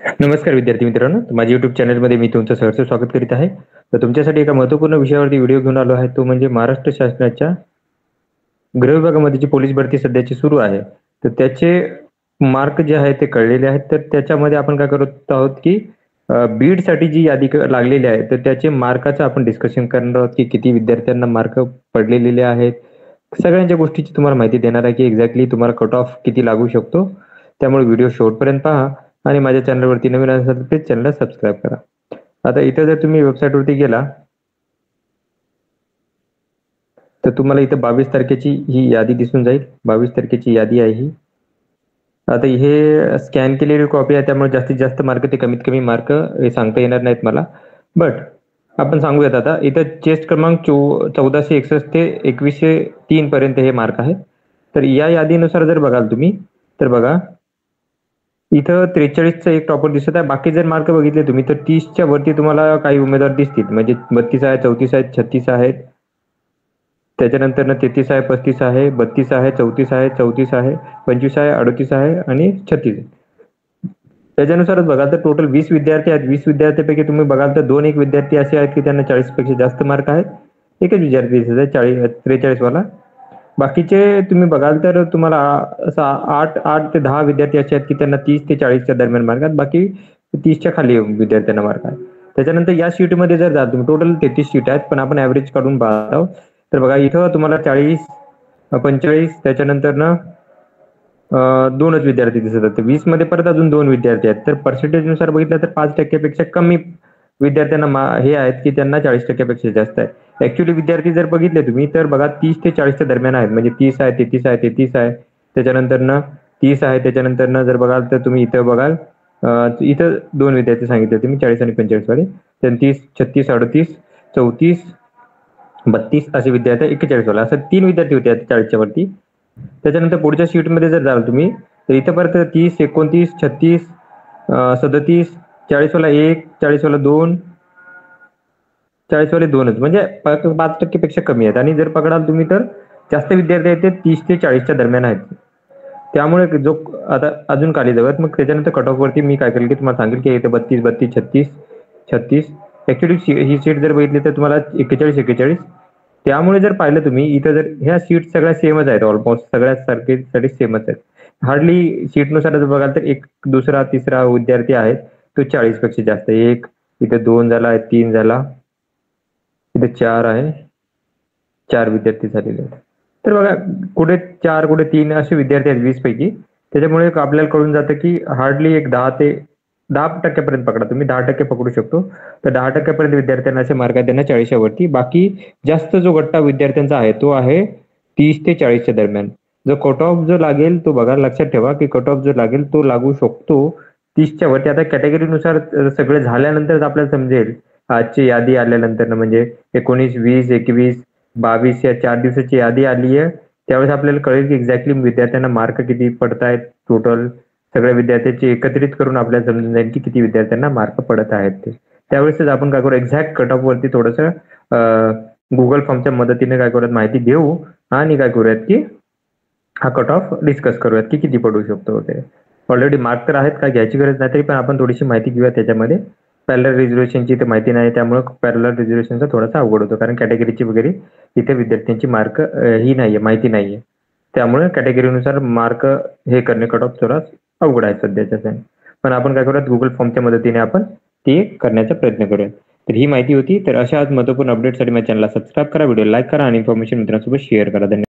नमस्कार विद्यार्थी मित्रांनो, माझ्या YouTube चॅनलमध्ये मी तुमचं सहर्ष स्वागत करीत आहे. तर तुमच्यासाठी एका महत्त्वपूर्ण विषयावरती व्हिडिओ घेऊन आलो आहे, तो म्हणजे महाराष्ट्र शासनाच्या गृह विभागामध्ये जी पोलीस भरती सध्याची सुरू आहे, तर त्याचे मार्क जे आहेत ते कळलेले आहेत. तर त्याच्यामध्ये आपण काय करत आहोत की बीडसाठी जी यादी लागलेली आहे, तर त्याचे मार्काचं आपण डिस्कशन करणार आहोत की किती विद्यार्थ्यांना मार्क पडलेले आहेत. सगळ्यांच्या गोष्टीची तुम्हाला माहिती देणार आहे की एक्झॅक्टली तुम्हाला कट ऑफ किती लागू शकतो. त्यामुळे व्हिडिओ शेवटपर्यंत पहा आणि माझ्या चॅनलवरती नवीन असाल तर प्लीज चॅनलला सबस्क्राईब करा. आता इथं जर तुम्ही वेबसाईटवरती गेला तर तुम्हाला इथं 22 तारखेची ही यादी दिसून जाईल. 22 तारखेची यादी आहे ही. आता हे स्कॅन केलेली कॉपी आहे, त्यामुळे जास्तीत जास्त मार्क ते कमीत कमी मार्क हे सांगता येणार नाहीत मला. बट आपण सांगूयात आता इथं चेस्ट क्रमांक 1461 ते 2103 पर्यंत हे मार्क आहेत. तर या यादीनुसार जर बघाल तुम्ही तर बघा इथं 43चा एक टॉपर दिसत आहे. बाकी जर मार्क बघितले तुम्ही तर 30च्या वरती तुम्हाला काही उमेदवार दिसतील. म्हणजे 32 आहे, 34 आहेत, 36 आहेत. त्याच्यानंतर 33 आहे, 35 आहे, 32 आहे, 34 आहे, 34 आहे, 25 आहे, 38 आहे आणि 36 आहे. त्याच्यानुसारच बघाल तर टोटल 20 विद्यार्थी आहेत. 20 विद्यार्थ्यांपैकी तुम्ही बघाल तर 2 एक विद्यार्थी असे आहेत की त्यांना 40 पेक्षा जास्त मार्क आहेत. एकच विद्यार्थी दिसत आहे 43 वाला. बाकीचे तुम्ही बघाल तर तुम्हाला असं 8 ते 10 विद्यार्थी असे आहेत की त्यांना 30 ते 40च्या दरम्यान मार्क आहेत. बाकी 30च्या खाली विद्यार्थ्यांना मार्क आहेत. त्याच्यानंतर या शीटमध्ये जर जाल तुम्ही टोटल 33 शीट आहेत, पण आपण ॲव्हरेज काढून पाहत आहोत. तर बघा इथं तुम्हाला 40, 45 त्याच्यानंतर ना 2च विद्यार्थी दिसत आहेत. 20 मध्ये परत अजून 2 विद्यार्थी आहेत. तर पर्सेंटेजनुसार बघितलं तर 5% पेक्षा कमी विद्यार्थ्यांना हे आहेत की त्यांना 40% पेक्षा जास्त आहे. ऍक्च्युली विद्यार्थी जर बघितले तुम्ही तर बघा 30 ते 40च्या दरम्यान आहेत. म्हणजे 30 आहे, 33 आहे, 33 आहे, त्याच्यानंतर 30 आहे, त्याच्यानंतर जर बघाल तर तुम्ही इथं बघाल इथं 2 विद्यार्थी सांगितले होते मी 40 आणि 45 वाले. 33, 36, 38, 34, 32 असे विद्यार्थी 41 वाला असं 3 विद्यार्थी होते 40च्या वरती. त्याच्यानंतर पुढच्या शीटमध्ये जर जाल तुम्ही तर इथं परत 30, 29, 36, 37, 40 वाला 1, 40 वाला 2, 40 वाले 2च म्हणजे 5% पेक्षा कमी आहेत. आणि जर पकडाल तुम्ही तर जास्त विद्यार्थी आहेत ते 30 ते 40च्या दरम्यान आहेत. त्यामुळे जो आता अजून खाली जाऊयात. मग त्याच्यानंतर कट ऑफ वरती मी काय करेल की तुम्हाला सांगेल की इथे 32, 32, 36, 36. ऍक्च्युली ही सीट जर बघितली तर तुम्हाला 41, 41. त्यामुळे जर पाहिलं तुम्ही इथं जर ह्या सीट सगळ्या सेमच आहेत, ऑलमोस्ट सगळ्या सारखे सेमच आहेत. हार्डली सीटनुसार जर बघाल तर एक दुसरा तिसरा विद्यार्थी आहेत तो 40 पेक्षा जास्त. एक इथे 2 झाला, 3 झाला, इथे 4 आहे, 4 विद्यार्थी झालेले आहेत. तर बघा कुठे 4 कुठे 3 असे विद्यार्थी आहेत 20 पैकी. त्याच्यामुळे आपल्याला कळून जातं की हार्डली एक 10% पर्यंत पकडा तुम्ही, 10% पकडू शकतो. तर 10% पर्यंत विद्यार्थ्यांना असे मार्क आहेत त्यांना 40च्या वरती. बाकी जास्त जो गट्टा विद्यार्थ्यांचा आहे तो आहे 30 ते 40च्या दरम्यान. जो कट ऑफ जो लागेल तो बघा, लक्षात ठेवा की कट ऑफ जो लागेल तो लागू शकतो 30च्या वरती. आता कॅटेगरीनुसार सगळं झाल्यानंतर आपल्याला समजेल. आजची यादी आल्यानंतर म्हणजे 19, 20, 21, 22 या 4 दिवसाची यादी आली आहे. त्यावेळेस आपल्याला कळेल की एक्झॅक्टली विद्यार्थ्यांना मार्क किती पडतायत. टोटल सगळ्या विद्यार्थ्यांची एकत्रित करून आपल्याला समजून जाईल की किती विद्यार्थ्यांना मार्क पडत आहेत ते. त्यावेळेसच आपण काय करू, एक्झॅक्ट कट ऑफ वरती थोडंसं गुगल फॉर्मच्या मदतीने काय करूयात माहिती घेऊ आणि काय करूयात की हा कट ऑफ डिस्कस करूयात की किती पडू शकतो वगैरे. ऑलरेडी मार्क तर आहेत, काय घ्यायची गरज नाही, तरी पण आपण थोडीशी माहिती घेऊया त्याच्यामध्ये. पॅरलल रिझर्वेशनची तर माहिती नाही, त्यामुळे पॅरलल रिझर्वेशनचा थोडासा अवघड होतो, कारण कॅटेगरीची वगैरे इथे विद्यार्थ्यांची मार्क ही नाहीये, माहिती नाहीये. त्यामुळे कॅटेगरीनुसार मार्क हे करणे कट ऑफ थोडा अवघड आहे सध्याच्या. पण आपण काय करूयात गुगल फॉर्मच्या मदतीने आपण ते करण्याचा प्रयत्न करूयात. तर ही माहिती होती. तर अशा महत्त्वपूर्ण अपडेटसाठी माझ्या चॅनलला सबस्क्राईब करा, व्हिडिओ लाईक करा आणि इन्फॉर्मेशन मित्रांसोबत शेअर करा. धन्यवाद.